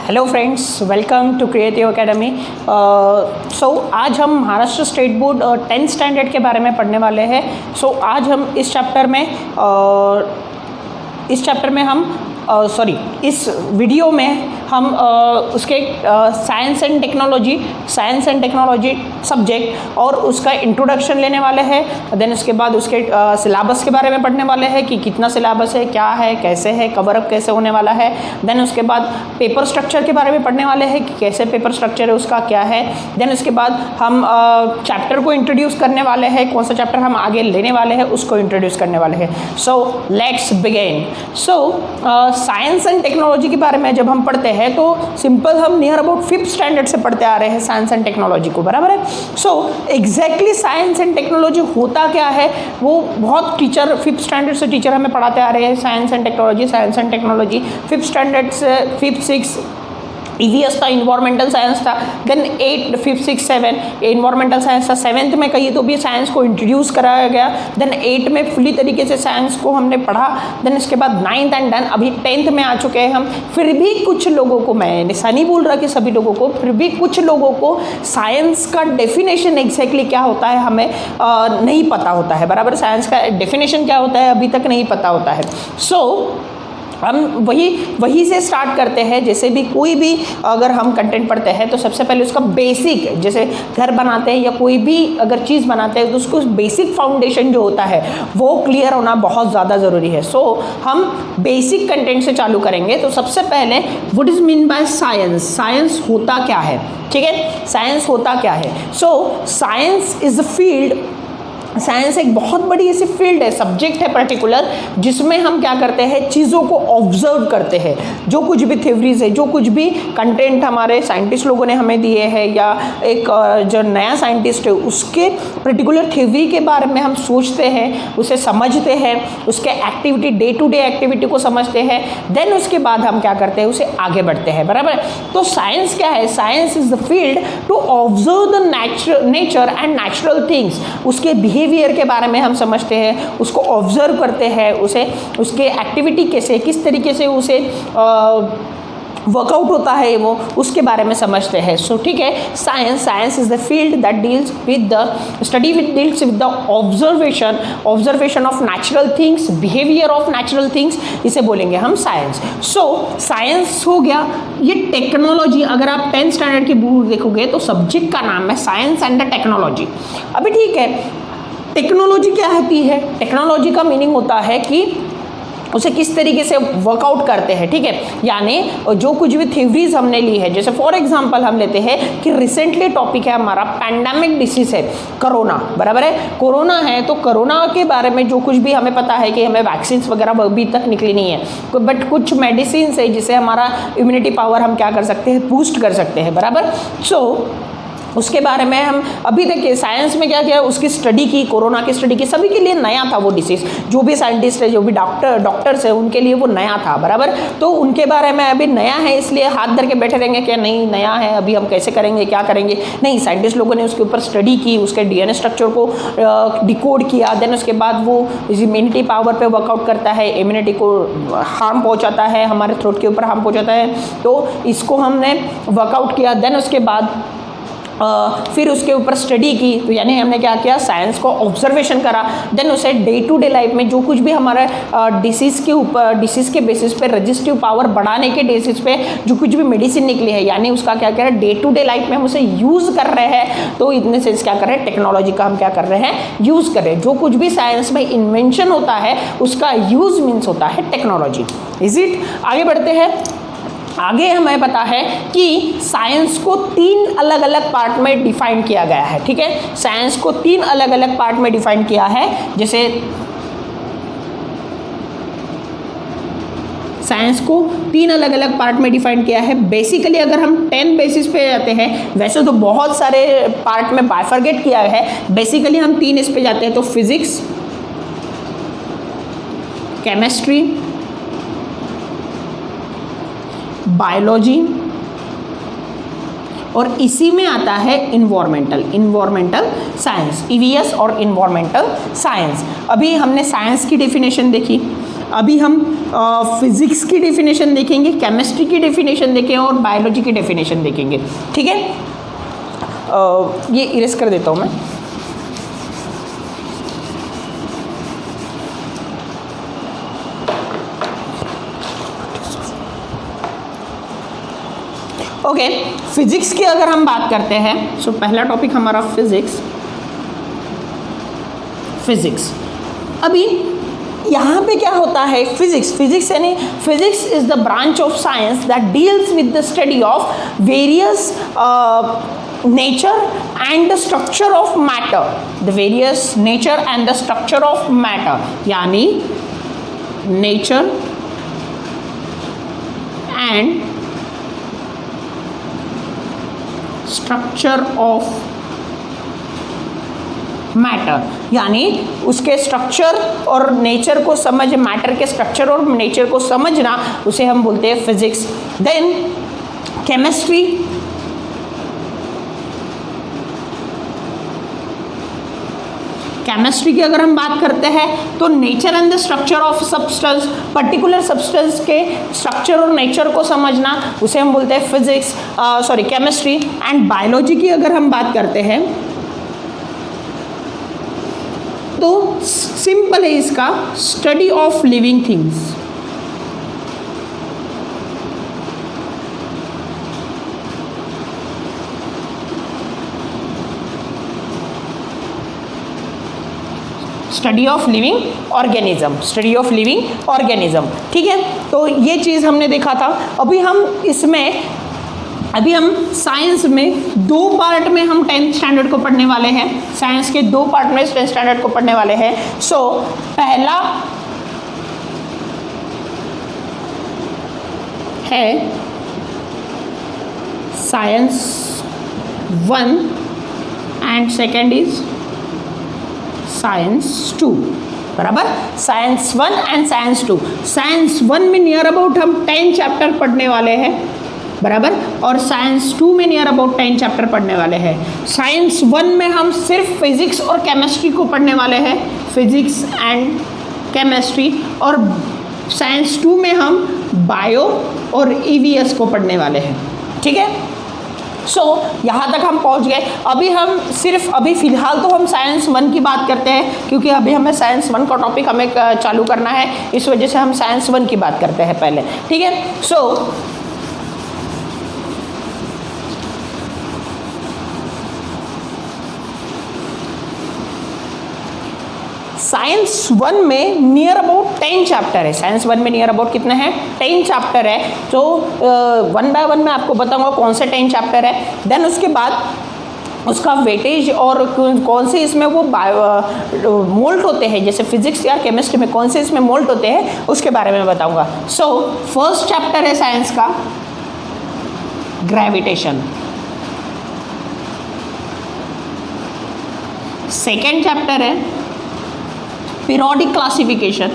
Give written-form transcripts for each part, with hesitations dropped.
Hello friends, welcome to creative academy. आज हम Maharashtra state board 10th standard के बारे में पढ़ने वाले हैं। आज हम इस वीडियो में हम उसके साइंस एंड टेक्नोलॉजी सब्जेक्ट और उसका इंट्रोडक्शन लेने वाले हैं। देन उसके बाद उसके सिलेबस के बारे में पढ़ने वाले हैं कि कितना सिलेबस है, क्या है, कैसे है, कवर अप कैसे होने वाला है। देन उसके बाद पेपर स्ट्रक्चर के बारे में पढ़ने वाले हैं कि कैसे पेपर स्ट्रक्चर है, उसका क्या है। देन उसके बाद हम चैप्टर को इंट्रोड्यूस करने वाले हैं, कौन सा चैप्टर हम आगे लेने वाले हैं उसको इंट्रोड्यूस करने वाले हैं। So let's begin. Science and technology के बारे में जब हम पढ़ते हैं तो सिंपल हम नियर अबाउट 5th स्टैंडर्ड से पढ़ते आ रहे हैं साइंस एंड टेक्नोलॉजी को, बराबर है। एग्जैक्टली साइंस एंड टेक्नोलॉजी होता क्या है वो बहुत 5th स्टैंडर्ड से टीचर हमें पढ़ाते आ रहे हैं। Science and technology 5th standard से 5th 6 EVS था, इन्वायरमेंटल साइंस था। देन 8 5 6 7 इन्वायरमेंटल साइंस था। 7th में कहिए तो भी साइंस को इंट्रोड्यूस कराया गया। देन 8 में फुली तरीके से साइंस को हमने पढ़ा। देन इसके बाद 9th एंड 10 अभी 10th में आ चुके हैं हम। फिर भी कुछ लोगों को, मैं ऐसा नहीं बोल रहा कि सभी लोगों को, फिर भी कुछ लोगों को साइंस का डेफिनेशन एग्जैक्टली क्या होता है हमें नहीं पता होता है, बराबर। साइंस का डेफिनेशन क्या होता है अभी तक नहीं पता होता है। हम वही से स्टार्ट करते हैं। जैसे भी कोई भी अगर हम कंटेंट पढ़ते हैं तो सबसे पहले उसका बेसिक, जैसे घर बनाते हैं या कोई भी अगर चीज़ बनाते हैं तो उसको बेसिक फाउंडेशन जो होता है वो क्लियर होना बहुत ज़्यादा ज़रूरी है। हम बेसिक कंटेंट से चालू करेंगे। तो सबसे पहले what is mean by science, science होता क्या है, ठीक है। साइंस होता क्या है। Science is a field, science एक बहुत बड़ी ऐसी फील्ड है, सब्जेक्ट है पर्टिकुलर, जिसमें हम क्या करते हैं, चीज़ों को ऑब्जर्व करते हैं। जो कुछ भी थ्योरीज है, जो कुछ भी कंटेंट हमारे साइंटिस्ट लोगों ने हमें दिए हैं या एक जो नया साइंटिस्ट है उसके पर्टिकुलर थ्योरी के बारे में हम सोचते हैं, उसे समझते हैं, उसके activity, day to day activity को समझते हैं। देन उसके बाद हम क्या करते हैं, उसे आगे बढ़ते हैं, बराबर। तो साइंस क्या है, science is the field to observe the nature and natural things. उसके बिहेवियर के बारे में हम समझते हैं, उसको ऑब्जर्व करते हैं, उसे उसके एक्टिविटी कैसे, किस तरीके से उसे वर्कआउट होता है वो, उसके बारे में समझते हैं। ठीक है, science is the field that deals with the observation of natural things, behaviour of natural things, इसे बोलेंगे हम साइंस। साइंस हो गया। ये टेक्नोलॉजी, अगर आप 10th स्टैंडर्ड की बुक देखोगे तो सब्जेक्ट का नाम है साइंस एंड द टेक्नोलॉजी। अभी ठीक है, टेक्नोलॉजी क्या होती है। टेक्नोलॉजी का मीनिंग होता है कि उसे किस तरीके से वर्कआउट करते हैं, ठीक है। यानी जो कुछ भी थ्योरीज हमने ली है, जैसे फॉर एग्जांपल हम लेते हैं कि रिसेंटली टॉपिक है हमारा पैंडेमिक डिसीज है, कोरोना, बराबर है। कोरोना है तो कोरोना के बारे में जो कुछ भी हमें पता है कि हमें वैक्सीन वगैरह अभी तक निकली नहीं है, बट कुछ मेडिसिन है जिससे हमारा इम्यूनिटी पावर हम क्या कर सकते हैं, बूस्ट कर सकते हैं, बराबर। उसके बारे में हम अभी देखिए साइंस में क्या किया, उसकी स्टडी की, कोरोना की स्टडी की। सभी के लिए नया था वो डिसीज़, जो भी साइंटिस्ट है, जो भी डॉक्टर्स है, उनके लिए वो नया था, बराबर। तो उनके बारे में अभी नया है, इसलिए हाथ धर के बैठे रहेंगे क्या, नहीं नया है अभी हम कैसे करेंगे, क्या करेंगे, नहीं। साइंटिस्ट लोगों ने उसके ऊपर स्टडी की, उसके DNA स्ट्रक्चर को डिकोड किया। देन उसके बाद वो इम्यूनिटी पावर पे वर्कआउट करता है, इम्यूनिटी को हार्म पहुँचाता है, हमारे थ्रोट के ऊपर हार्म पहुँचाता है। तो इसको हमने वर्कआउट किया। देन उसके बाद फिर उसके ऊपर स्टडी की, तो यानी हमने क्या किया, साइंस को ऑब्जर्वेशन करा। देन उसे डे टू डे लाइफ में जो कुछ भी हमारे डिसीज़ के बेसिस पे, रजिस्टिव पावर बढ़ाने के बेसिस पे जो कुछ भी मेडिसिन निकली है, यानी उसका क्या कर रहे हैं, डे टू डे लाइफ में हम उसे यूज़ कर रहे हैं। तो इतने सेंस क्या कर रहे हैं, टेक्नोलॉजी का हम क्या कर रहे हैं, यूज़ कर रहे हैं। जो कुछ भी साइंस में इन्वेंशन होता है उसका यूज़ मीन्स होता है टेक्नोलॉजी। Is it. आगे बढ़ते हैं। आगे हमें पता है कि साइंस को 3 अलग अलग पार्ट में डिफाइन किया गया है, ठीक है। साइंस को 3 अलग अलग पार्ट में डिफाइन किया है। जैसे साइंस को 3 अलग अलग पार्ट में डिफाइन किया है। बेसिकली अगर हम 10 बेसिस पे जाते हैं, वैसे तो बहुत सारे पार्ट में बाइफरगेट किया है, बेसिकली हम 3 इस पे जाते हैं। तो फिजिक्स, केमिस्ट्री, बायोलॉजी, और इसी में आता है इन्वायरमेंटल साइंस, EVS और इन्वायरमेंटल साइंस। अभी हमने साइंस की डेफिनेशन देखी। अभी हम फिजिक्स की डेफिनेशन देखेंगे, केमिस्ट्री की डेफिनेशन देखेंगे और बायोलॉजी की डेफिनेशन देखेंगे, ठीक है। ये इरेज कर देता हूँ मैं। ओके, फिजिक्स की अगर हम बात करते हैं, सो पहला टॉपिक हमारा फिजिक्स। अभी यहाँ पे क्या होता है, फिजिक्स यानी physics is the branch of science that deals with the study of various nature and the structure of matter, the various nature and the structure of matter, यानी nature and structure of matter, यानी उसके structure और nature को समझ, matter के structure और nature को समझना, उसे हम बोलते हैं फिजिक्स। देन केमिस्ट्री, केमिस्ट्री की अगर हम बात करते हैं तो nature and the structure of substance, particular substance के स्ट्रक्चर और नेचर को समझना, उसे हम बोलते हैं फिजिक्स, केमिस्ट्री। एंड बायोलॉजी की अगर हम बात करते हैं तो सिंपल है इसका, study of living things. Study of living organism, ठीक है। तो ये चीज़ हमने देखा था। अभी हम साइंस में दो पार्ट में हम 10th स्टैंडर्ड को पढ़ने वाले हैं, साइंस के दो पार्ट में 10th स्टैंडर्ड को पढ़ने वाले हैं। सो पहला है science 1 and second is science 2, बराबर। Science 1 and science 2। साइंस 1 में नियर अबाउट हम 10 चैप्टर पढ़ने वाले हैं, बराबर, और साइंस 2 में नियर अबाउट 10 चैप्टर पढ़ने वाले हैं। साइंस 1 में हम सिर्फ फिजिक्स और केमिस्ट्री को पढ़ने वाले हैं, फिजिक्स एंड केमिस्ट्री, और साइंस 2 में हम बायो और ईवीएस को पढ़ने वाले हैं, ठीक है। सो यहाँ तक हम पहुँच गए। अभी फ़िलहाल तो हम साइंस 1 की बात करते हैं, क्योंकि अभी हमें साइंस 1 का टॉपिक हमें चालू करना है, इस वजह से हम साइंस 1 की बात करते हैं पहले, ठीक है। सो साइंस 1 में नियर अबाउट 10 चैप्टर है। साइंस 1 में नियर अबाउट कितने हैं? 10 चैप्टर है। तो 1 बाय 1 मैं आपको बताऊंगा कौन से 10 चैप्टर है। देन उसके बाद उसका वेटेज और कौन से इसमें वो मोल्ट होते हैं, जैसे फिजिक्स या केमिस्ट्री में कौन से इसमें मोल्ट होते हैं, उसके बारे में बताऊंगा। सो फर्स्ट चैप्टर है साइंस का ग्रेविटेशन। सेकेंड चैप्टर है periodic classification.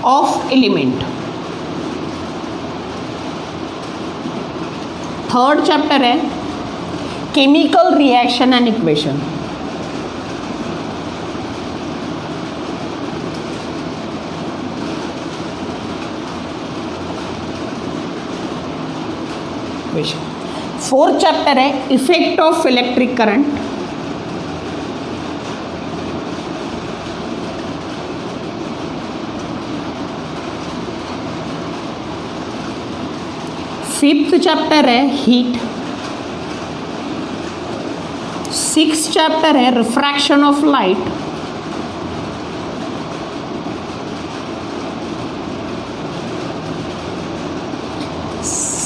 Of element. Third chapter है chemical reaction and equation. Fourth chapter है effect of electric current. Fifth chapter है हीट। सिक्स्थ चैप्टर है refraction of light.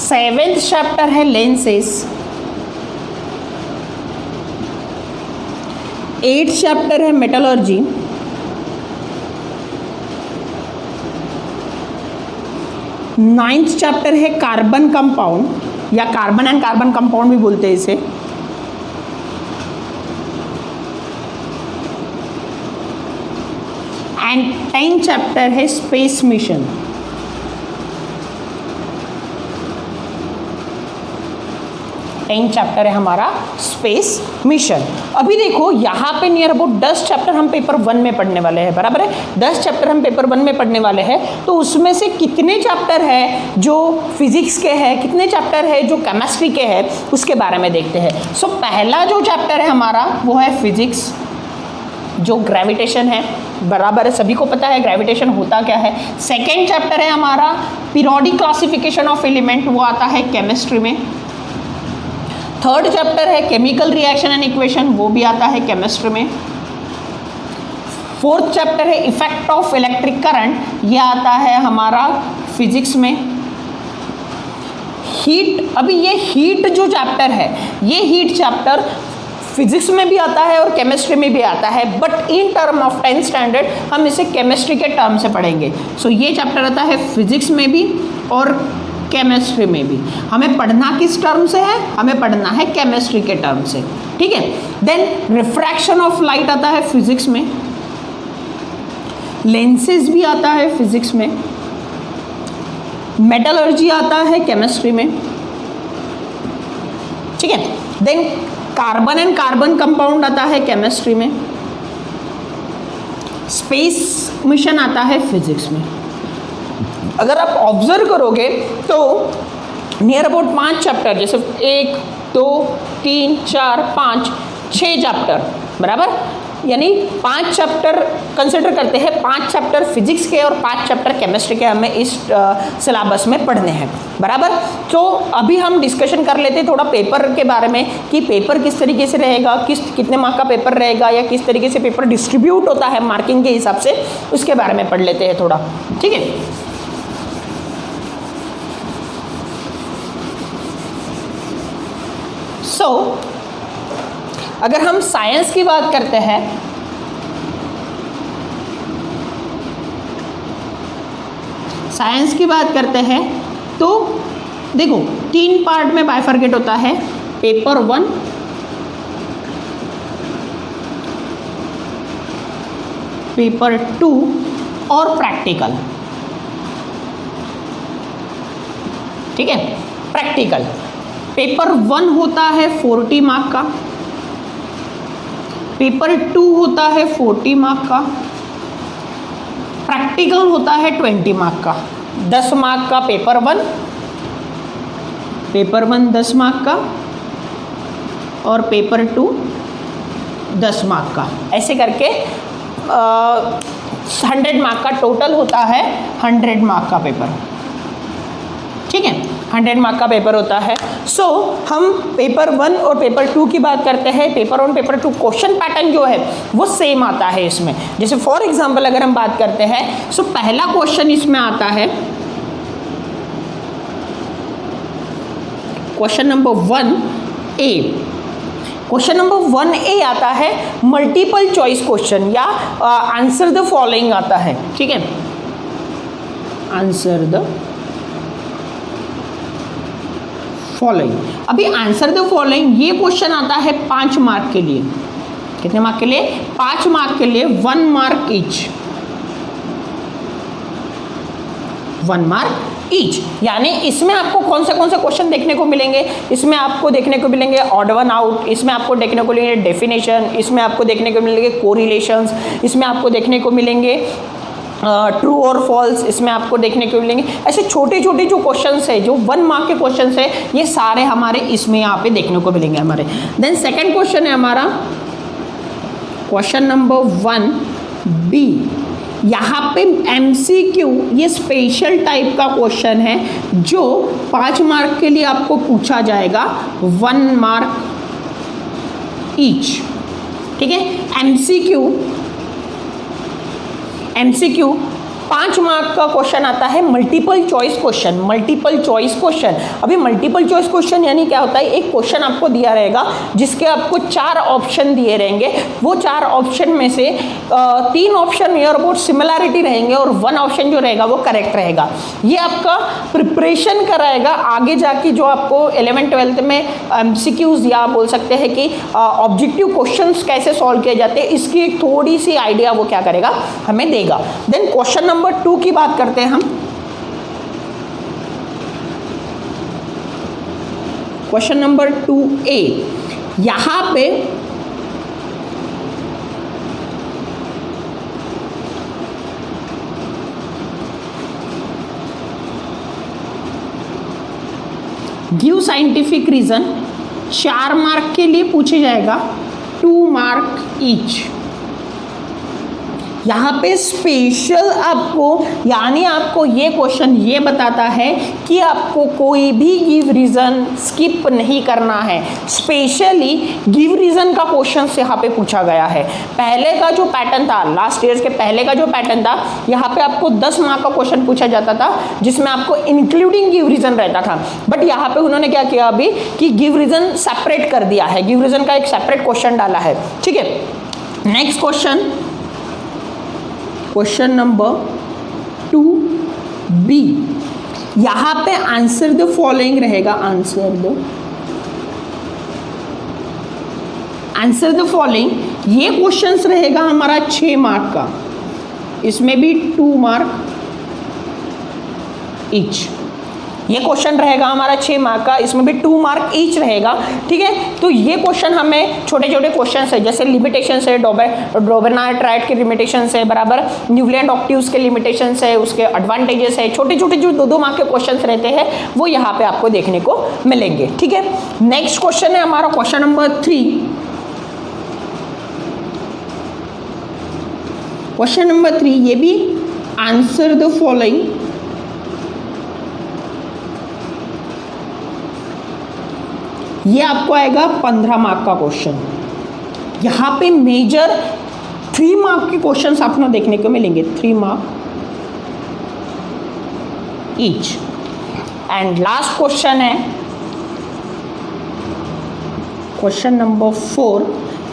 Seventh chapter है lenses. Eighth chapter है metallurgy. Ninth chapter है carbon compound या carbon and carbon compound भी बोलते हैं इसे। एंड 10th चैप्टर है स्पेस मिशन। 10 चैप्टर है हमारा स्पेस मिशन। अभी देखो यहाँ पे नियर अबाउट 10 चैप्टर हम पेपर 1 में पढ़ने वाले हैं, बराबर है, 10 चैप्टर हम पेपर 1 में पढ़ने वाले हैं। तो उसमें से कितने चैप्टर है जो फिजिक्स के हैं, कितने चैप्टर है जो केमिस्ट्री के हैं, उसके बारे में देखते हैं। सो पहला जो चैप्टर है हमारा वो है फिजिक्स, जो ग्रेविटेशन है, बराबर है, सभी को पता है ग्रेविटेशन होता क्या है। सेकेंड चैप्टर है हमारा पीरियोडिक क्लासिफिकेशन ऑफ एलिमेंट, वो आता है केमिस्ट्री में। थर्ड चैप्टर है केमिकल रिएक्शन एंड इक्वेशन, वो भी आता है केमिस्ट्री में। फोर्थ चैप्टर है इफेक्ट ऑफ इलेक्ट्रिक करंट, ये आता है हमारा फिजिक्स में। हीट, अभी ये हीट जो चैप्टर है, ये हीट चैप्टर फिजिक्स में भी आता है और केमिस्ट्री में भी आता है, but in term of 10th standard हम इसे केमिस्ट्री के टर्म से पढ़ेंगे। सो ये चैप्टर आता है फिजिक्स में भी और केमिस्ट्री में भी। हमें पढ़ना किस टर्म से है, हमें पढ़ना है केमिस्ट्री के टर्म से, ठीक है। देन रिफ्रैक्शन ऑफ लाइट आता है फिजिक्स में, लेंसेज भी आता है फिजिक्स में, मेटलर्जी आता है केमिस्ट्री में, ठीक है। Then carbon and carbon compound आता है केमिस्ट्री में, स्पेस मिशन आता है फिजिक्स में। अगर आप ऑब्जर्व करोगे तो नियर अबाउट 5 चैप्टर, जैसे 1 2 3 4 5 6 चैप्टर, बराबर, यानी 5 चैप्टर कंसिडर करते हैं, 5 चैप्टर फिजिक्स के और 5 चैप्टर केमिस्ट्री के हमें इस सिलेबस में पढ़ने हैं, बराबर। तो अभी हम डिस्कशन कर लेते हैं थोड़ा पेपर के बारे में कि पेपर किस तरीके से रहेगा, कितने मार्क का पेपर रहेगा, या किस तरीके से पेपर डिस्ट्रीब्यूट होता है मार्किंग के हिसाब से, उसके बारे में पढ़ लेते हैं थोड़ा, ठीक है। सो अगर हम साइंस की बात करते हैं, साइंस की बात करते हैं तो देखो 3 पार्ट में बाइफरकेट होता है, पेपर 1, पेपर 2 और प्रैक्टिकल, ठीक है। प्रैक्टिकल पेपर 1 होता है 40 मार्क का, पेपर 2 होता है 40 मार्क का, प्रैक्टिकल होता है 20 मार्क का। 10 मार्क का पेपर 1, पेपर 1 10 मार्क का और पेपर 2 10 मार्क का, ऐसे करके 100 मार्क का टोटल होता है, 100 मार्क का पेपर, ठीक है, 100 मार्क का पेपर होता है। सो हम पेपर 1 और पेपर 2 की बात करते हैं। पेपर 1 पेपर 2 क्वेश्चन पैटर्न जो है वो सेम आता है इसमें। जैसे फॉर एग्जांपल अगर हम बात करते हैं, सो पहला क्वेश्चन इसमें आता है, question number 1A। Question number 1A आता है मल्टीपल चॉइस क्वेश्चन या आंसर द फॉलोइंग आता है, ठीक है, आंसर द फॉलोइंग। अभी आंसर द फॉलोइंग ये क्वेश्चन आता है 5 मार्क के लिए। कितने मार्क के लिए? 5 मार्क के लिए, 1 मार्क ईच, 1 मार्क ईच। यानी इसमें आपको कौन से क्वेश्चन देखने को मिलेंगे? इसमें आपको देखने को मिलेंगे ऑड वन आउट, इसमें आपको देखने को मिलेंगे डेफिनेशन, इसमें आपको देखने को मिलेंगे कोरिलेशंस, इसमें आपको देखने को मिलेंगे ट्रू और फॉल्स, इसमें आपको देखने को मिलेंगे। ऐसे छोटे छोटे जो क्वेश्चंस है, जो 1 मार्क के क्वेश्चंस है, ये सारे हमारे इसमें यहाँ पे देखने को मिलेंगे हमारे। देन सेकंड क्वेश्चन है हमारा क्वेश्चन नंबर 1B। यहाँ पे MCQ, ये स्पेशल टाइप का क्वेश्चन है जो 5 मार्क के लिए आपको पूछा जाएगा, 1 मार्क ईच, ठीक है। MCQ 5 मार्क का क्वेश्चन आता है multiple choice question. Multiple choice question, अभी मल्टीपल चॉइस क्वेश्चन यानी क्या होता है? एक क्वेश्चन आपको दिया रहेगा जिसके आपको 4 ऑप्शन दिए रहेंगे, वो 4 ऑप्शन में से 3 ऑप्शन नियर अबाउट सिमिलैरिटी रहेंगे और 1 ऑप्शन जो रहेगा वो करेक्ट रहेगा। ये आपका प्रिपरेशन कराएगा आगे जाके, जो आपको 11th-12th में MCQs या बोल सकते हैं कि ऑब्जेक्टिव क्वेश्चंस कैसे सॉल्व किए जाते हैं, इसकी एक थोड़ी सी आइडिया वो क्या करेगा, हमें देगा। देन क्वेश्चन नंबर 2 की बात करते हैं हम। क्वेश्चन नंबर 2A, यहाँ पे गिव साइंटिफिक रीजन 4 मार्क के लिए पूछे जाएगा, 2 मार्क ईच। यहाँ पे स्पेशल आपको, यानी आपको ये क्वेश्चन ये बताता है कि आपको कोई भी गिव रीजन स्किप नहीं करना है। स्पेशली गिव रीजन का क्वेश्चन यहाँ पे पूछा गया है। पहले का जो पैटर्न था, लास्ट ईयर के पहले का जो पैटर्न था, यहाँ पे आपको 10 मार्क का क्वेश्चन पूछा जाता था जिसमें आपको इंक्लूडिंग गिव रीजन रहता था। बट यहाँ पे उन्होंने क्या किया अभी कि गिव रीजन सेपरेट कर दिया है, गिव रीजन का एक सेपरेट क्वेश्चन डाला है। ठीक है, नेक्स्ट क्वेश्चन नंबर 2B, यहाँ पे आंसर द फॉलोइंग रहेगा, आंसर द फॉलोइंग। ये क्वेश्चंस रहेगा हमारा 6 मार्क का, इसमें भी 2 मार्क ईच। ये क्वेश्चन रहेगा हमारा 6 मार्क का, इसमें भी 2 मार्क ईच रहेगा। ठीक है, तो ये क्वेश्चन हमें छोटे छोटे क्वेश्चन है, जैसे लिमिटेशन है, डोबेनार ट्राइड के लिमिटेशन है, बराबर, न्यूक्लियन ऑक्टिव्स के लिमिटेशन है, उसके एडवांटेजेस है, छोटे छोटे जो 2-2 मार्क के क्वेश्चन रहते हैं वो यहाँ पे आपको देखने को मिलेंगे। ठीक है, नेक्स्ट क्वेश्चन है हमारा क्वेश्चन नंबर 3। क्वेश्चन नंबर 3, ये भी आंसर द फॉलोइंग। ये आपको आएगा 15 मार्क का क्वेश्चन। यहाँ पे मेजर 3 मार्क के क्वेश्चंस आपको देखने को मिलेंगे, 3 mark each. And last question है क्वेश्चन नंबर 4।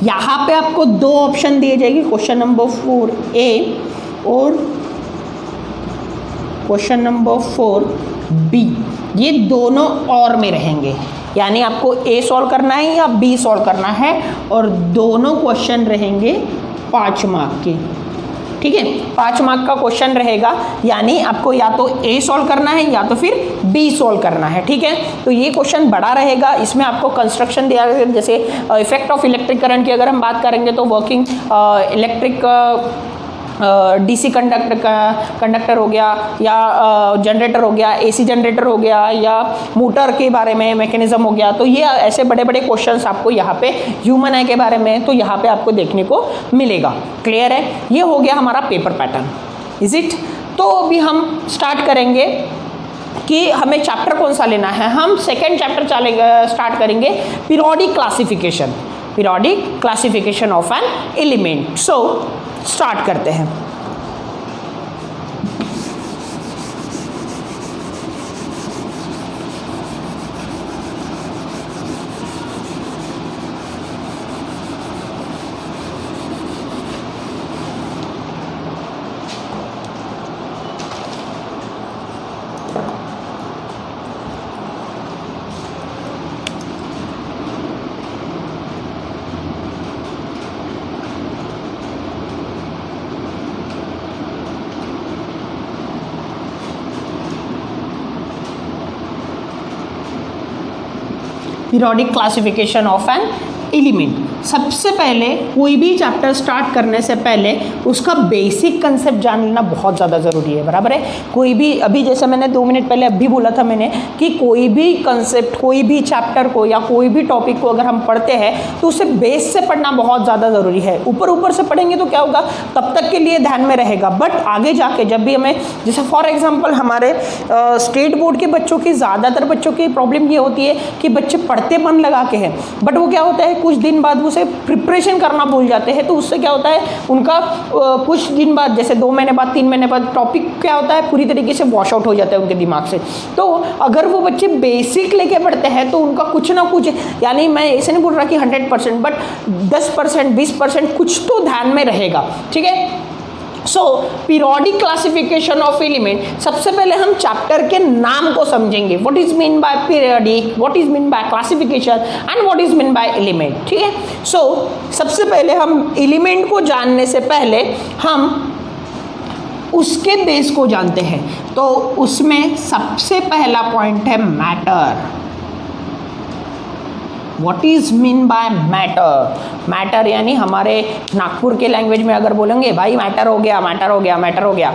यहाँ पे आपको 2 ऑप्शन दिए जाएंगे, क्वेश्चन नंबर 4A और क्वेश्चन नंबर 4B। ये दोनों और में रहेंगे, यानी आपको A सॉल्व करना है या B सॉल्व करना है, और दोनों क्वेश्चन रहेंगे 5 मार्क के। ठीक है, 5 मार्क का क्वेश्चन रहेगा, यानी आपको या तो A सॉल्व करना है या तो फिर B सॉल्व करना है। ठीक है, तो ये क्वेश्चन बड़ा रहेगा, इसमें आपको कंस्ट्रक्शन दिया गया, जैसे इफेक्ट ऑफ इलेक्ट्रिक करंट की अगर हम बात करेंगे तो वर्किंग इलेक्ट्रिक डीसी कंडक्टर हो गया, या जनरेटर हो गया, एसी जनरेटर हो गया, या मोटर के बारे में मैकेनिज्म हो गया। तो ये ऐसे बड़े बड़े क्वेश्चंस आपको यहाँ पे ह्यूमन आई के बारे में तो यहाँ पे आपको देखने को मिलेगा। क्लियर है, ये हो गया हमारा पेपर पैटर्न, इज इट। तो अभी हम स्टार्ट करेंगे कि हमें चैप्टर कौन सा लेना है। हम सेकेंड चैप्टर स्टार्ट करेंगे, periodic classification of an element. So start करते हैं। Periodic classification of an element. सबसे पहले कोई भी चैप्टर स्टार्ट करने से पहले उसका बेसिक कंसेप्ट जान लेना बहुत ज़्यादा ज़रूरी है, बराबर है। कोई भी, अभी जैसे मैंने 2 मिनट पहले अभी बोला था मैंने कि कोई भी कंसेप्ट, कोई भी चैप्टर को या कोई भी टॉपिक को अगर हम पढ़ते हैं तो उसे बेस से पढ़ना बहुत ज़्यादा ज़रूरी है। ऊपर से पढ़ेंगे तो क्या होगा, तब तक के लिए ध्यान में रहेगा, बट आगे जाके जब भी हमें, जैसे फॉर एग्जाम्पल हमारे स्टेट बोर्ड के बच्चों की, ज़्यादातर बच्चों की प्रॉब्लम ये होती है कि बच्चे पढ़ते मन लगा के हैं, बट वो क्या होता है कुछ दिन बाद उसे प्रिपरेशन करना भूल जाते हैं। तो उससे क्या होता है उनका कुछ दिन बाद, जैसे 2 महीने बाद, 3 महीने बाद टॉपिक क्या होता है पूरी तरीके से वॉश आउट हो जाता है उनके दिमाग से। तो अगर वो बच्चे बेसिक लेके पढ़ते हैं तो उनका कुछ ना कुछ, यानी मैं ऐसे नहीं बोल रहा कि 100%, बट 10%, 20% कुछ तो ध्यान में रहेगा। ठीक है, सो पीरियोडिक क्लासिफिकेशन ऑफ एलिमेंट। सबसे पहले हम चैप्टर के नाम को समझेंगे, what is mean bye periodic, what is mean bye classification and what is mean by element. ठीक है, सो सबसे पहले हम एलिमेंट को जानने से पहले हम उसके बेस को जानते हैं। तो उसमें सबसे पहला पॉइंट है matter. What is mean bye matter? Matter यानी हमारे नागपुर के लैंग्वेज में अगर बोलेंगे भाई मैटर हो गया, मैटर हो गया, मैटर हो गया,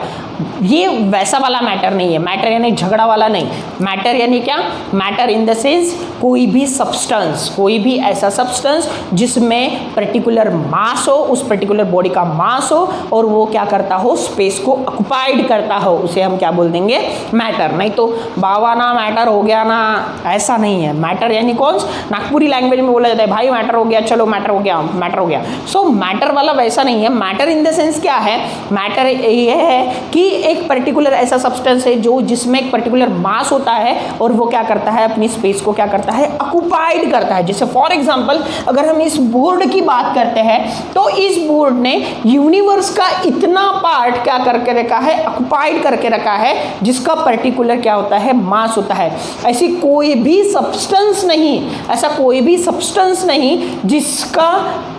ये वैसा वाला मैटर नहीं है। मैटर यानी झगड़ा वाला नहीं। मैटर यानी क्या? मैटर इन द सेंस कोई भी सब्सटेंस, कोई भी ऐसा सब्सटेंस जिसमें पर्टिकुलर मास हो, उस पर्टिकुलर बॉडी का मास हो और वो क्या करता हो, स्पेस को ऑक्युपाइड करता हो, उसे हम क्या बोल देंगे? मैटर। नहीं तो बाबा ना मैटर हो गया ना, ऐसा नहीं है। मैटर यानी कौन? नागपुरी लैंग्वेज में बोला जाता है भाई मैटर हो गया, चलो मैटर हो गया, मैटर हो गया। सो मैटर वाला वैसा नहीं है। मैटर इन द सेंस क्या है? मैटर ये है कि एक पर्टिकुलर ऐसा सब्सटेंस है जो जिसमें एक पर्टिकुलर मास होता है और वो क्या करता है, अपनी स्पेस को क्या करता है, ऑक्युपाइड करता है। जैसे फॉर एग्जांपल अगर हम इस बोर्ड की बात करते हैं तो इस बोर्ड ने यूनिवर्स का इतना पार्ट क्या करके रखा है, ऑक्युपाइड करके रखा है, जिसका पर्टिकुलर क्या होता है, मास होता है। ऐसी कोई भी सब्सटेंस नहीं, ऐसा कोई भी सब्सटेंस नहीं जिसका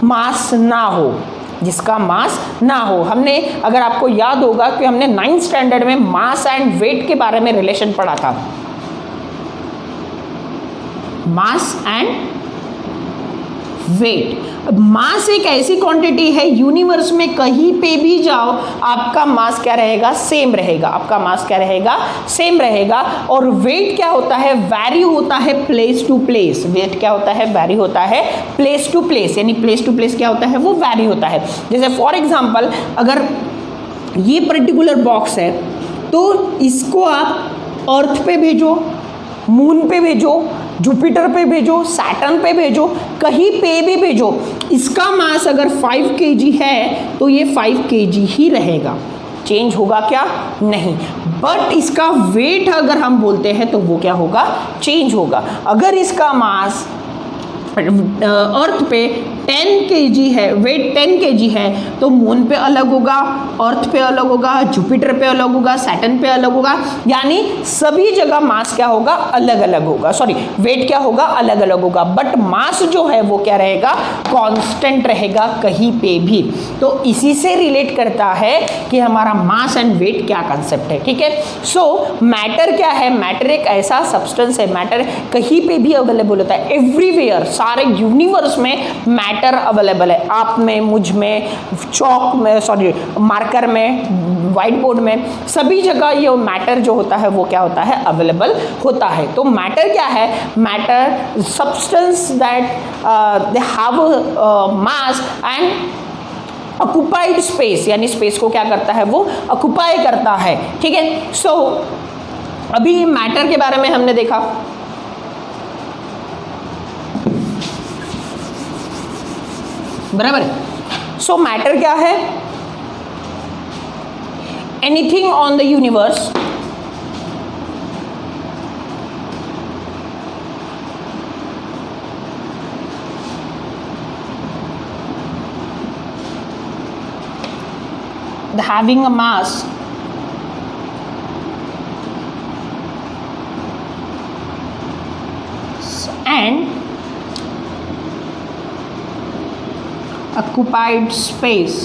मास ना हो, जिसका मास ना हो। हमने, अगर आपको याद होगा कि हमने 9th स्टैंडर्ड में मास एंड वेट के बारे में रिलेशन पढ़ा था। Mass and wait. मास एक ऐसी क्वांटिटी है यूनिवर्स में, कहीं पे भी जाओ आपका मास क्या रहेगा, सेम रहेगा। आपका मास क्या रहेगा, सेम रहेगा। और वेट क्या होता है, वैरी होता है प्लेस टू प्लेस। वेट क्या होता है, वैरी होता है प्लेस टू प्लेस, यानी प्लेस टू प्लेस क्या होता है, वो वैरी होता है। जैसे फॉर एग्जांपल अगर ये पर्टिकुलर बॉक्स है तो इसको आप अर्थ पे भेजो, मून पे भेजो, जुपिटर पे भेजो, सैटर्न पे भेजो, कहीं पे भी भेजो, इसका मास अगर 5 kg है तो ये 5 kg ही रहेगा, चेंज होगा क्या, नहीं। बट इसका वेट अगर हम बोलते हैं तो वो क्या होगा, चेंज होगा। अगर इसका मास अर्थ पे 10 kg है, वेट 10 kg है, तो मून पे अलग होगा, अर्थ पे अलग होगा, जुपिटर पे अलग होगा, सैटर्न पे अलग होगा, यानी सभी जगह मास क्या होगा, अलग अलग होगा। सॉरी, वेट क्या होगा, अलग अलग होगा। बट मास जो है वो क्या रहेगा, कांस्टेंट रहेगा कहीं पे भी। तो इसी से रिलेट करता है कि हमारा मास एंड वेट क्या कंसेप्ट है, ठीक है। सो मैटर क्या है, मैटर एक ऐसा सब्सटेंस है, मैटर कहीं पे भी अवेलेबल होता है, एवरीवेयर, सारे यूनिवर्स में मैटर अवेलेबल है। आप में, मुझ में, चौक में, सॉरी मार्कर में, व्हाइट बोर्ड में, सभी जगह ये मैटर जो होता है वो क्या होता है, अवेलेबल होता है। तो मैटर क्या है, matter substance that they have mass and occupied space, यानी स्पेस को क्या करता है, वो ऑक्युपाई करता है, ठीक है। सो अभी मैटर के बारे में हमने देखा। बराबर। सो मैटर क्या है, anything on the universe having a mass and occupied space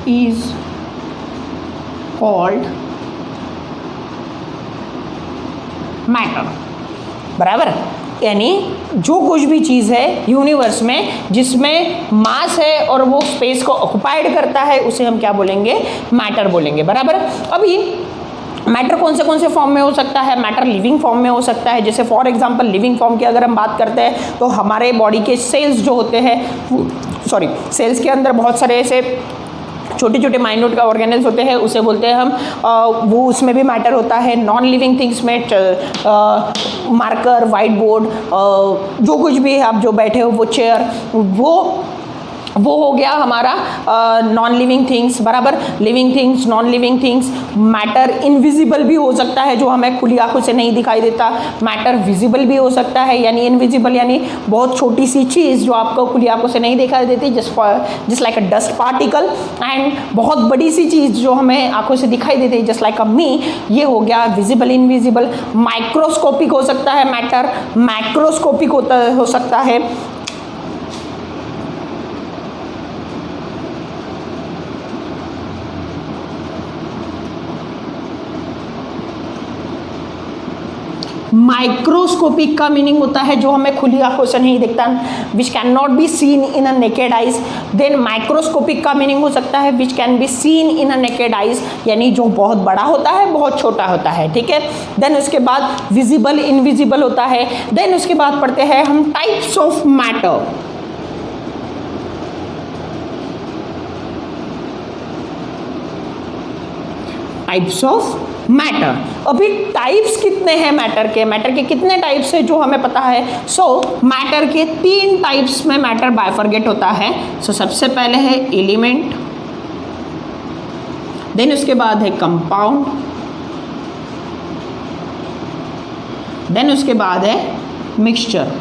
is called matter. बराबर। यानी जो कुछ भी चीज़ है यूनिवर्स में जिसमें मास है और वो स्पेस को ऑक्युपाइड करता है, उसे हम क्या बोलेंगे, मैटर बोलेंगे। बराबर। अभी मैटर कौन से फॉर्म में हो सकता है, मैटर लिविंग फॉर्म में हो सकता है। जैसे फॉर एग्जांपल लिविंग फॉर्म की अगर हम बात करते हैं तो हमारे बॉडी के सेल्स जो होते हैं, सॉरी सेल्स के अंदर बहुत सारे ऐसे छोटे छोटे माइन्यूट का ऑर्गेनल्स होते हैं, उसे बोलते हैं हम, वो उसमें भी मैटर होता है। नॉन लिविंग थिंग्स में मार्कर, वाइट बोर्ड, जो कुछ भी आप जो बैठे हो, वो चेयर, वो हो गया हमारा नॉन लिविंग थिंग्स। बराबर। Living things, non living things. Matter invisible भी हो सकता है, जो हमें खुली आंखों से नहीं दिखाई देता। मैटर विजिबल भी हो सकता है, यानी इनविजिबल यानी बहुत छोटी सी चीज़ जो आपको खुली आंखों से नहीं दिखाई देती, just like a dust particle. And बहुत बड़ी सी चीज़ जो हमें आंखों से दिखाई देती है, जस्ट लाइक अ मी, ये हो गया विजिबल इनविजिबल। माइक्रोस्कोपिक हो सकता है मैटर, मैक्रोस्कोपिक हो सकता है। माइक्रोस्कोपिक का मीनिंग होता है जो हमें खुली आंखों से नहीं दिखता, which can not be seen in a naked eyes. Then microscopic का मीनिंग हो सकता है which can be seen in a naked eyes, यानी जो बहुत बड़ा होता है, बहुत छोटा होता है, ठीक है। देन उसके बाद विजिबल इनविजिबल होता है। देन उसके बाद पढ़ते हैं हम types of matter. Types of matter. अभी टाइप्स कितने हैं मैटर के कितने टाइप्स है जो हमें पता है। सो मैटर के 3 टाइप्स में मैटर बाइफरगेट होता है। सो सबसे पहले है एलिमेंट, देन उसके बाद है कंपाउंड, देन उसके बाद है मिक्सचर,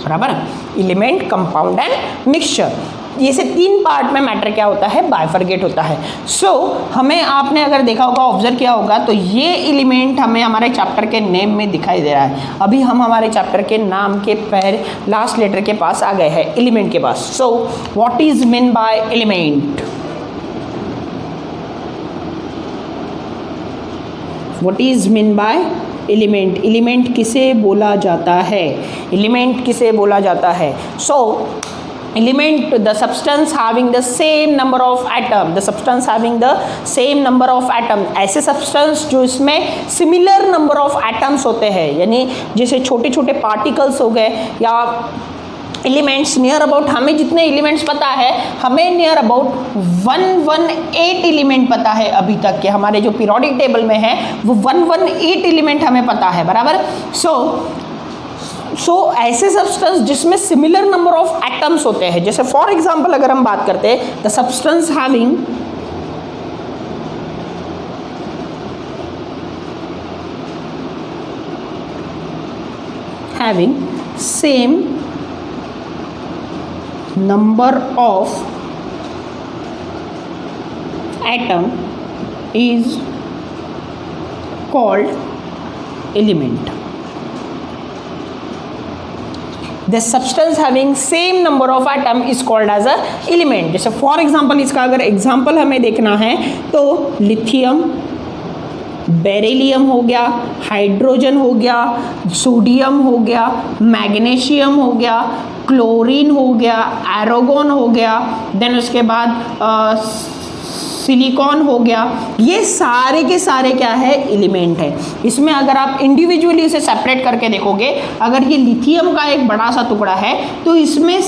बराबर, एलिमेंट, कंपाउंड एंड मिक्सचर। ये से 3 पार्ट में मैटर क्या होता है, बाइफरगेट होता है। सो हमें, आपने अगर देखा होगा, ऑब्जर्व किया होगा, तो ये एलिमेंट हमें हमारे चैप्टर के नेम में दिखाई दे रहा है। अभी हम हमारे चैप्टर के नाम के लास्ट लेटर के पास आ गए हैं, एलिमेंट के पास। So what is mean by element? What is mean by element? Element किसे बोला जाता है? एलिमेंट किसे बोला जाता है? सो element, the substance having the same number of atom, the substance having the same number of atom, ऐसे substance जो इसमें similar number of atoms होते हैं, यानी जैसे छोटे छोटे particles हो गए या एलिमेंट्स नियर अबाउट, हमें जितने एलिमेंट्स पता है, हमें नियर अबाउट 118 एलिमेंट पता है अभी तक के, हमारे जो पीरियोडिक टेबल में है वो 118 एलिमेंट हमें पता है, बराबर। सो ऐसे सब्सटेंस जिसमें सिमिलर नंबर ऑफ एटम्स होते हैं, जैसे फॉर एग्जांपल अगर हम बात करते हैं, the substance having same number of atom is called element. The substance having same number of atom is called as a element। जैसे फॉर एग्जाम्पल, इसका अगर एग्जाम्पल हमें देखना है तो लिथियम, बेरिलियम हो गया, हाइड्रोजन हो गया, सोडियम हो गया, मैग्नीशियम हो गया, क्लोरीन हो गया, एरोगोन हो गया, देन उसके बाद सिलिकॉन हो गया। ये सारे के सारे क्या है, एलिमेंट है। इसमें अगर आप इंडिविजुअली इसे सेपरेट करके देखोगे, अगर ये लिथियम का एक बड़ा सा टुकड़ा है तो इसमें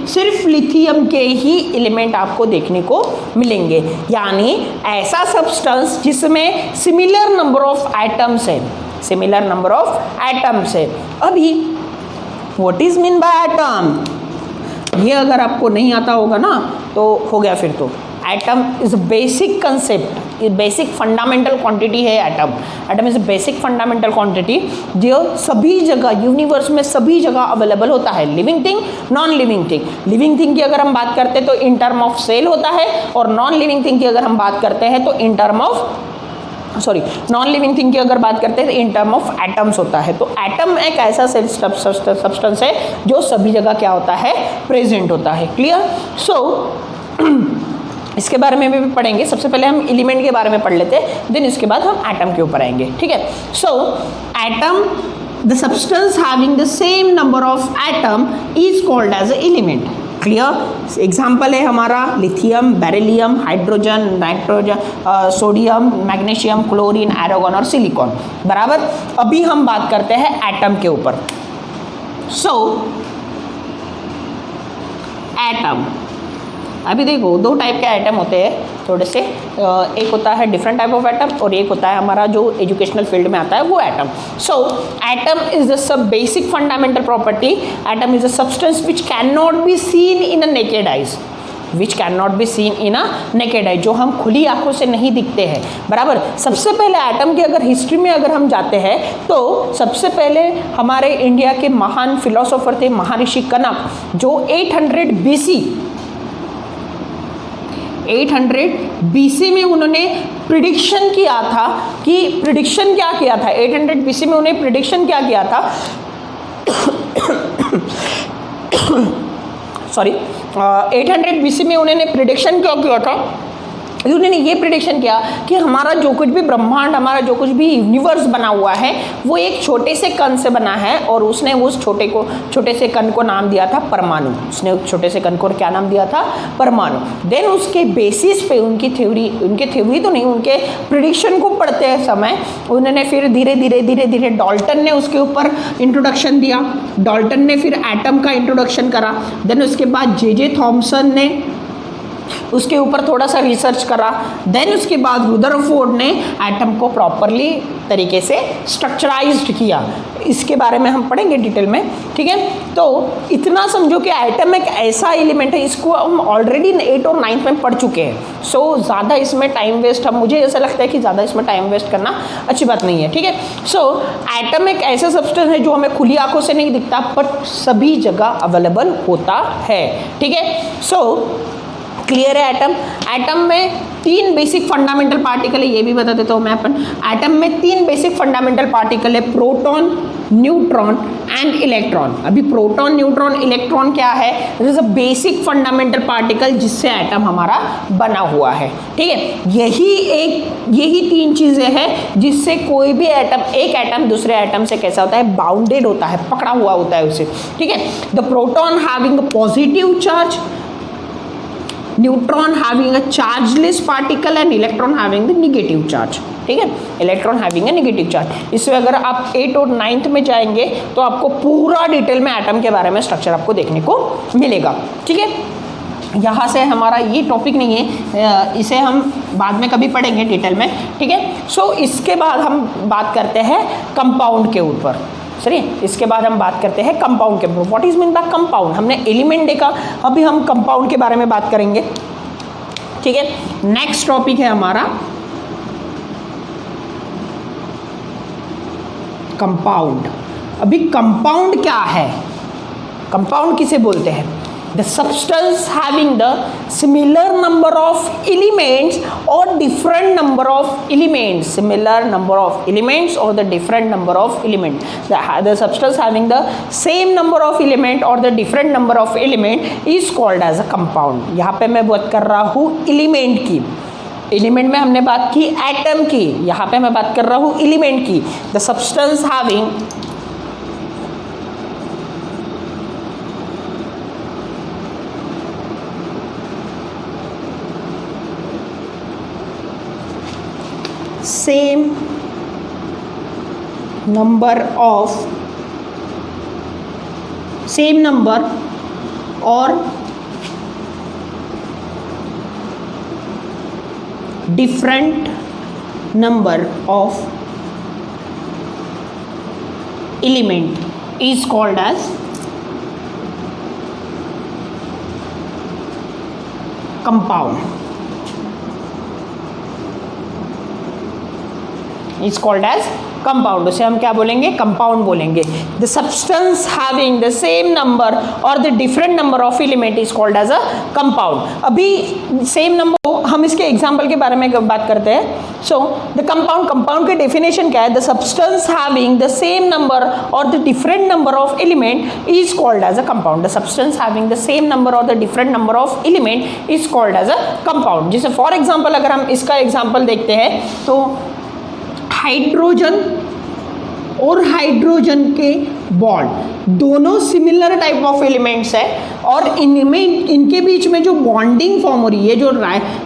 सिर्फ लिथियम के ही एलिमेंट आपको देखने को मिलेंगे, यानी ऐसा सब्सटेंस जिसमें सिमिलर नंबर ऑफ एटम्स है, सिमिलर नंबर ऑफ एटम्स है। अभी what is mean by atom, ये अगर आपको नहीं आता होगा ना तो हो गया फिर तो। Atom is a basic concept, ये बेसिक फंडामेंटल क्वांटिटी है atom. Atom is a basic fundamental quantity जो सभी जगह यूनिवर्स में सभी जगह अवेलेबल होता है, living thing, non living thing. Living thing की अगर हम बात करते हैं तो इन टर्म ऑफ सेल होता है, और नॉन लिविंग थिंग की अगर हम बात करते हैं तो in term of non living thing की अगर बात करते हैं तो इन टर्म ऑफ एटम्स होता है। तो एटम एक ऐसा सब्सटेंस है जो सभी जगह क्या होता है, प्रेजेंट होता है। क्लियर? इसके बारे में भी पढ़ेंगे। सबसे पहले हम एलिमेंट के बारे में पढ़ लेते हैं, देन इसके बाद हम एटम के ऊपर आएंगे, ठीक है। So atom, the substance having the same number of atom is called as a element. Clear? Example है हमारा lithium, beryllium, hydrogen, sodium, magnesium, chlorine, argon और सिलिकॉन, बराबर। अभी हम बात करते हैं एटम के ऊपर। एटम, अभी देखो 2 टाइप के एटम होते हैं थोड़े से, एक होता है डिफरेंट टाइप ऑफ एटम और एक होता है हमारा जो एजुकेशनल फील्ड में आता है वो atom. So atom is the sub basic fundamental property. Atom is a substance which can not be seen in a naked eyes, which can not be seen in a naked eye, जो हम खुली आंखों से नहीं दिखते हैं, बराबर। सबसे पहले एटम की अगर हिस्ट्री में अगर हम जाते हैं तो सबसे पहले हमारे इंडिया के महान फिलोसोफर थे महर्षि कनक, जो 800 BC में उन्होंने प्रिडिक्शन किया था कि 800 BC में उन्हें प्रिडिक्शन क्या किया था 800 BC में उन्होंने प्रिडिक्शन क्या किया था उन्होंने ये प्रिडिक्शन किया कि हमारा जो कुछ भी ब्रह्मांड, हमारा जो कुछ भी यूनिवर्स बना हुआ है वो एक छोटे से कण से बना है, और उसने उस छोटे से कण को नाम दिया था परमाणु। उसने उस छोटे से कण को क्या नाम दिया था? परमाणु। देन उसके बेसिस पे उनकी थ्योरी तो नहीं, उनके प्रिडिक्शन को पढ़ते समय उन्होंने फिर धीरे धीरे डॉल्टन ने उसके ऊपर इंट्रोडक्शन दिया। डॉल्टन ने फिर एटम का इंट्रोडक्शन करा। देन उसके बाद जे थॉमसन ने उसके ऊपर थोड़ा सा रिसर्च करा। देन उसके बाद रुदरफोर्ड ने एटम को प्रॉपरली तरीके से स्ट्रक्चराइज्ड किया। इसके बारे में हम पढ़ेंगे डिटेल में, ठीक है। तो इतना समझो कि एटम एक ऐसा एलिमेंट है, इसको हम ऑलरेडी 8 और 9 में पढ़ चुके हैं। सो ज़्यादा इसमें टाइम वेस्ट, हम मुझे ऐसा लगता है कि ज़्यादा इसमें टाइम वेस्ट करना अच्छी बात नहीं है, ठीक है। सो एटम एक ऐसा सब्सटेंस है जो हमें खुली आंखों से नहीं दिखता, बट सभी जगह अवेलेबल होता है, ठीक है। सो क्लियर है। एटम में 3 बेसिक फंडामेंटल पार्टिकल है, ये भी बता देता हूँ मैं अपन। एटम में 3 बेसिक फंडामेंटल पार्टिकल है, प्रोटॉन, न्यूट्रॉन एंड इलेक्ट्रॉन। अभी प्रोटॉन, न्यूट्रॉन, इलेक्ट्रॉन क्या है? This is a basic fundamental particle जिससे एटम हमारा बना हुआ है, ठीक है। यही 3 चीजें हैं जिससे कोई भी एक एटम दूसरे एटम से कैसा होता है? बाउंडेड होता है, पकड़ा हुआ होता है उसे, ठीक है। The proton having a positive charge, neutron having a chargeless particle and electron having the negative charge, ठीक है। Electron having a negative charge. इसमें अगर आप 8 और 9 में जाएंगे तो आपको पूरा डिटेल में एटम के बारे में स्ट्रक्चर आपको देखने को मिलेगा, ठीक है। यहाँ से हमारा ये टॉपिक नहीं है, इसे हम बाद में कभी पढ़ेंगे डिटेल में, ठीक है। सो इसके बाद हम बात करते हैं कंपाउंड के ऊपर। सही, इसके बाद हम बात करते हैं कंपाउंड के ऊपर। What is mean bye compound? हमने एलिमेंट देखा, अभी हम कंपाउंड के बारे में बात करेंगे, ठीक है। नेक्स्ट टॉपिक है हमारा कंपाउंड। अभी कंपाउंड क्या है? कंपाउंड किसे बोलते हैं? The substance having the similar number of elements or different number of elements, similar number of elements or the different number of elements. The substance having the same number of element or the different number of element is called as a compound. यहाँ पे मैं बात कर रहा हूँ element की। Element में हमने बात की एटम की, यहाँ पे मैं बात कर रहा हूँ एलिमेंट की। The substance having same number or different number of element is called as compound. Is called as compound. उसे हम क्या बोलेंगे? कंपाउंड बोलेंगे। The substance having the same number और the different number of element is called as a compound. अभी same number, हम इसके example के बारे में बात करते हैं। सो द कंपाउंड की डेफिनेशन क्या है? The substance having the same number और the different number of element is called as a compound. The substance having the same number और the different number of element is called as a compound. जैसे for example अगर हम इसका example देखते हैं तो hydrogen और हाइड्रोजन के बॉन्ड दोनों सिमिलर टाइप ऑफ एलिमेंट्स है, और इनके बीच में जो बॉन्डिंग फॉर्म हो रही है, जो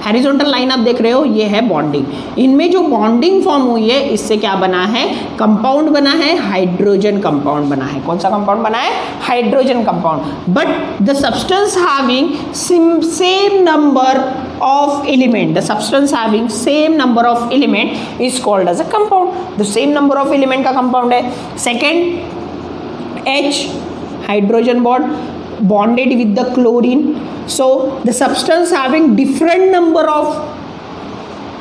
हॉरिजॉन्टल लाइन आप देख रहे हो, ये है बॉन्डिंग। इनमें जो बॉन्डिंग फॉर्म हुई है, इससे क्या बना है? कंपाउंड बना है, हाइड्रोजन कंपाउंड बना है। कौन सा कंपाउंड बना है? Hydrogen compound. But the substance having same number of element, the substance having same number of element is called as a compound. The same number of element का compound है। Second, H hydrogen bond bonded with the chlorine, so the substance having different number of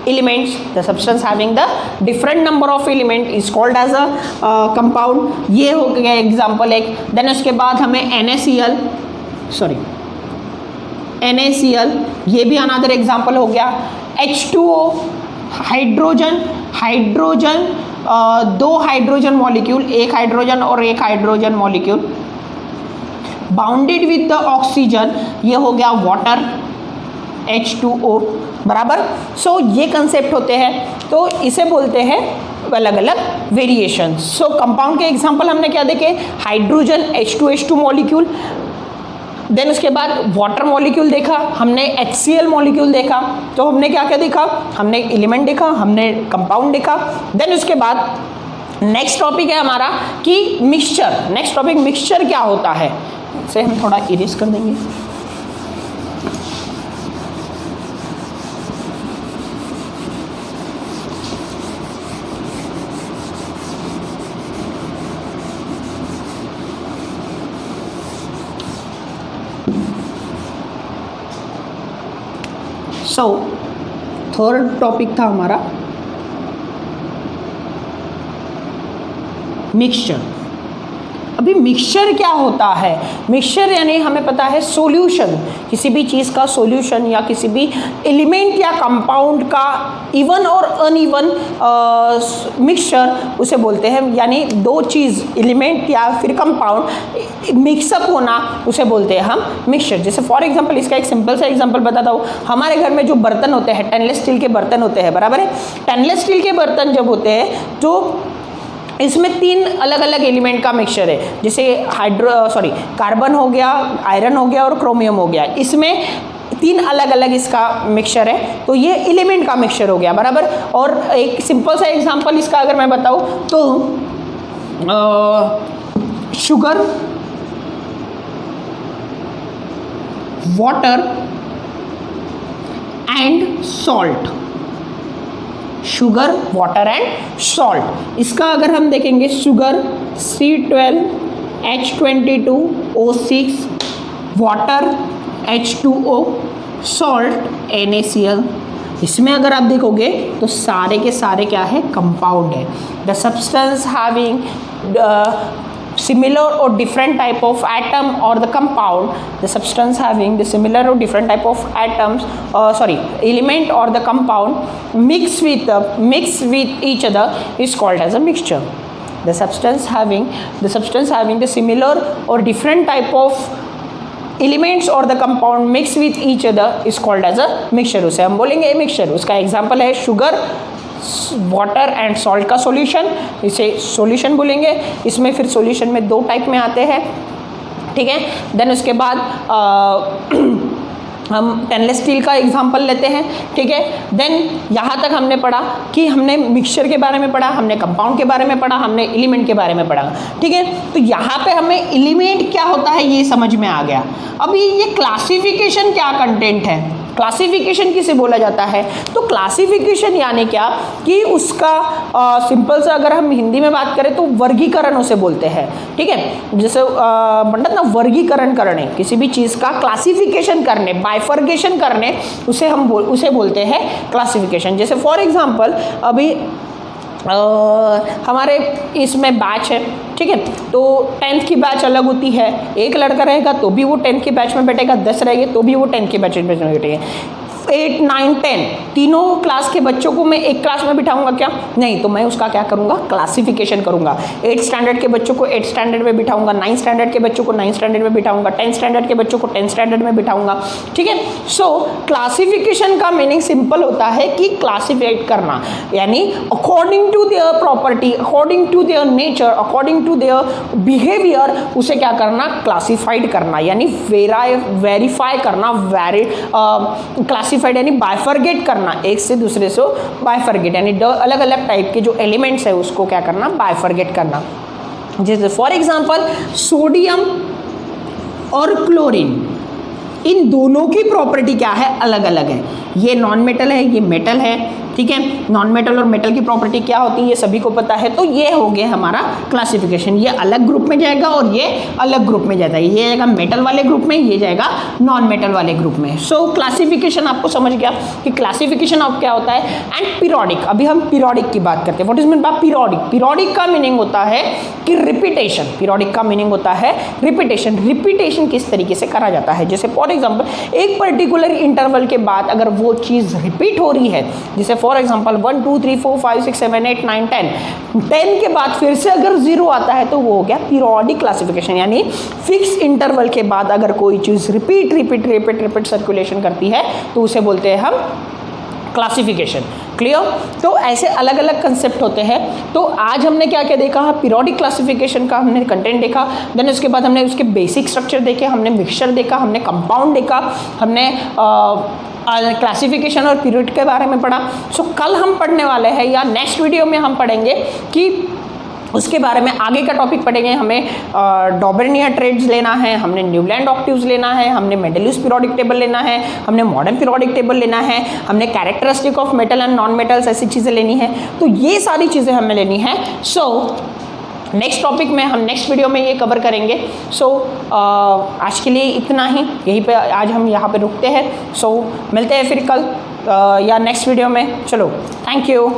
elements, the substance having the different number of element is called as a compound। ये हो गया example एक। Then उसके बाद हमें NaCl, ये भी another example हो गया। H2O, हाइड्रोजन, 2 हाइड्रोजन मॉलिक्यूल, एक हाइड्रोजन और एक hydrogen molecule bounded with the oxygen, ये हो गया वाटर H2O, बराबर। सो ये कंसेप्ट होते हैं, तो इसे बोलते हैं अलग अलग वेरिएशन। सो कंपाउंड के एग्जांपल हमने क्या देखे, हाइड्रोजन H2H2 मॉलिक्यूल, देन उसके बाद वाटर मॉलिक्यूल देखा हमने, HCl मॉलिक्यूल देखा, तो हमने क्या क्या देखा, हमने एलिमेंट देखा, हमने कंपाउंड देखा। देन उसके बाद नेक्स्ट टॉपिक है हमारा कि मिक्सचर। नेक्स्ट टॉपिक मिक्सचर क्या होता है, इसे हम थोड़ा इरेज कर देंगे। सो थर्ड टॉपिक था हमारा मिक्सचर। अभी मिक्सचर क्या होता है, मिक्सचर यानी हमें पता है सॉल्यूशन, किसी भी चीज़ का सॉल्यूशन या किसी भी एलिमेंट या कंपाउंड का इवन और अनइवन मिक्सचर उसे बोलते हैं, यानी दो चीज़ एलिमेंट या फिर कंपाउंड मिक्सअप होना उसे बोलते हैं हम मिक्सचर। जैसे फॉर एग्जांपल इसका एक सिंपल सा एग्जांपल बताता हूँ, हमारे घर में जो बर्तन होते हैं स्टेनलेस स्टील के बर्तन होते हैं, बराबर है। स्टेनलेस स्टील के बर्तन जब होते हैं तो इसमें तीन अलग अलग एलिमेंट का मिक्सचर है, जैसे कार्बन हो गया, आयरन हो गया और क्रोमियम हो गया। इसमें तीन अलग अलग इसका मिक्सचर है, तो ये एलिमेंट का मिक्सचर हो गया, बराबर। और एक सिंपल सा एग्जांपल इसका अगर मैं बताऊँ तो sugar, water and salt, sugar, water and salt. इसका अगर हम देखेंगे sugar C12H22O6, water H2O, salt NaCl। इसमें अगर आप देखोगे तो सारे के सारे क्या है, कंपाउंड है। The substance having similar or different type of atom or the compound, the substance having the similar or different type of atoms element or the compound mix with each other is called as a mixture. The substance having the similar or different type of elements or the compound mix with each other is called as a mixture, उसे हम बोलेंगे mixture. उसका example है sugar, water and salt का solution, इसे solution बोलेंगे। इसमें फिर सॉल्यूशन में दो टाइप में आते हैं, ठीक है। देन उसके बाद हम स्टेनलेस स्टील का एग्जांपल लेते हैं, ठीक है। देन यहाँ तक हमने पढ़ा कि हमने मिक्सचर के बारे में पढ़ा, हमने कंपाउंड के बारे में पढ़ा, हमने एलिमेंट के बारे में पढ़ा, ठीक है। तो यहाँ पे हमें एलिमेंट क्या होता है ये समझ में आ गया। अभी ये क्लासिफिकेशन क्या कंटेंट है, क्लासिफिकेशन किसे बोला जाता है, तो क्लासिफिकेशन यानी क्या कि उसका सिंपल सा अगर हम हिंदी में बात करें तो वर्गीकरण उसे बोलते हैं, ठीक है। जैसे पंडित ना वर्गीकरण करने, किसी भी चीज़ का क्लासिफिकेशन करने, बाइफर्केशन करने, उसे बोलते हैं क्लासिफिकेशन। जैसे फॉर एग्जांपल अभी हमारे इसमें बैच है, ठीक है। तो 10th की बैच अलग होती है, एक लड़का रहेगा तो भी वो 10th के बैच में बैठेगा, 10 रहेंगे तो भी वो 10th के बैच में बैठेंगे। 8, 9, 10 तीनों क्लास के बच्चों को मैं एक क्लास में बिठाऊंगा क्या, नहीं, तो मैं उसका क्या करूंगा, क्लासिफिकेशन करूंगा। 8th स्टैंडर्ड के बच्चों को 8th स्टैंडर्ड में बिठाऊंगा, 9th स्टैंडर्ड के बच्चों को 9th स्टैंडर्ड में बिठाऊंगा, 10th स्टैंडर्ड के बच्चों को 10th स्टैंडर्ड में बिठाऊंगा, ठीक है। सो क्लासिफिकेशन का मीनिंग सिंपल होता है कि क्लासिफाइड करना, यानी according to their property, according to their nature, according to their behaviour, उसे क्या करना, क्लासिफाइड करना, यानी वेरीफाई करना, क्लासिफाइड यानी बाइफर्गेट करना, एक से दूसरे से बाइफर्गेट, यानी अलग अलग टाइप के जो एलिमेंट्स है उसको क्या करना, बाइफर्गेट करना। जैसे फॉर एग्जांपल सोडियम और क्लोरीन, इन दोनों की प्रॉपर्टी क्या है, अलग अलग है। ये नॉन मेटल है, ये मेटल है, ठीक है। नॉन मेटल और मेटल की प्रॉपर्टी क्या होती है ये सभी को पता है। तो ये हो गया हमारा क्लासिफिकेशन, ये अलग ग्रुप में जाएगा और ये अलग ग्रुप में जाता है, ये जाएगा मेटल वाले ग्रुप में, ये जाएगा नॉन मेटल वाले ग्रुप में। सो क्लासिफिकेशन आपको समझ गया कि क्लासिफिकेशन ऑफ क्या होता है। एंड पीरियोडिक, अभी हम पीरियोडिक की बात करते हैं। What is mean bye periodic, periodic का मीनिंग होता है कि रिपीटेशन, पीरियोडिक का मीनिंग होता है रिपीटेशन। रिपीटेशन किस तरीके से करा जाता है, जैसे फॉर एग्जाम्पल एक पर्टिकुलर इंटरवल के बाद अगर वो चीज़ रिपीट हो रही है, जैसे फॉर एग्जांपल 1 2 3 4 5 6 7 8 9 10 के बाद फिर से अगर 0 आता है तो वो हो गया पीरियोडिक क्लासिफिकेशन, यानी फिक्स इंटरवल के बाद अगर कोई चीज़ रिपीट सर्कुलेशन करती है तो उसे बोलते हैं हम क्लासिफिकेशन। क्लियर? तो ऐसे अलग अलग कंसेप्ट होते हैं। तो आज हमने क्या क्या देखा, पीरियोडिक क्लासिफिकेशन का हमने कंटेंट देखा, देन उसके बाद हमने उसके बेसिक स्ट्रक्चर देखे, हमने मिक्सचर देखा, हमने कंपाउंड देखा, हमने क्लासिफिकेशन और पीरियड के बारे में पढ़ा। सो कल हम पढ़ने वाले हैं या नेक्स्ट वीडियो में हम पढ़ेंगे कि उसके बारे में आगे का टॉपिक पढ़ेंगे। हमें डॉबर्नियर ट्रेड्स लेना है, हमने न्यूलैंड ऑक्टिव्स लेना है, हमने मेंडेलियस पीरियोडिक टेबल लेना है, हमने मॉडर्न पीरियोडिक टेबल लेना है, हमने characteristic of metal and non metals, ऐसी चीज़ें लेनी है। तो ये सारी चीज़ें हमें लेनी है। सो नेक्स्ट टॉपिक में हम नेक्स्ट वीडियो में ये कवर करेंगे। सो आज के लिए इतना ही, यहीं पे आज हम यहाँ पे रुकते हैं। सो मिलते हैं फिर कल या नेक्स्ट वीडियो में। चलो, थैंक यू।